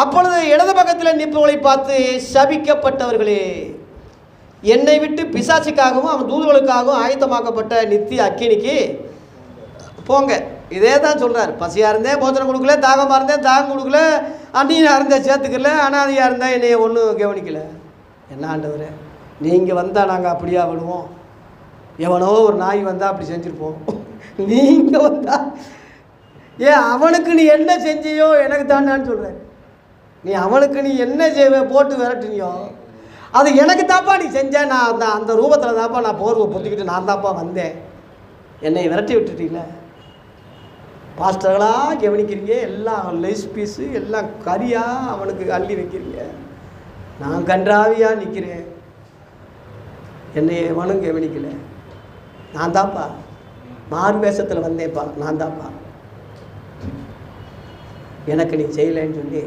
அப்பொழுது இடது பக்கத்தில் நிற்பவர்களை பார்த்து, சபிக்கப்பட்டவர்களே, என்னை விட்டு பிசாசுக்காகவும் அவன் தூதுகளுக்காகவும் ஆயத்தமாக்கப்பட்ட நித்திய அக்கினிக்கு போங்க. இதே தான் சொல்கிறார். பசியாக இருந்தேன் போஜனம் கொடுக்கல, தாகமாக இருந்தேன் தாகம் கொடுக்கல, அந்நியாக இருந்தேன் சேர்த்துக்கல, அனாதையாக இருந்தால் என்னைய ஒன்றும் கவனிக்கலை. என்ன ஆண்டவரே, நீங்கள் வந்தால் நாங்கள் அப்படியா விடுவோம்? எவனோ ஒரு நாய் வந்தால் அப்படி செஞ்சுருப்போம். நீங்கள் வந்தால் ஏன் அவனுக்கு நீ என்ன செஞ்சியோ எனக்கு தாண்டான்னு சொல்கிறேன். நீ அவனுக்கு நீ என்ன செய்வ போட்டு விரட்டினியோ அது எனக்கு தாப்பா நீ செஞ்ச. நான் அந்த ரூபத்தில் தாப்பா நான் போர்வை பொத்திக்கிட்டு நான் தாப்பா வந்தேன். என்னை விரட்டி விட்டுட்டீங்கள. பாஸ்டர்களாக கவனிக்கிறீங்க, எல்லாம் லைஸ் பீஸு எல்லாம் கறியாக அவனுக்கு அள்ளி வைக்கிறீங்க. நான் கன்றாவியாக நிற்கிறேன், என்னை எவனும் கவனிக்கலை. நான் தாப்பா மாறு வேஷத்தில் வந்தேன்ப்பா, நான் தாப்பா, எனக்கு நீ செய்யலைன்னு சொல்லி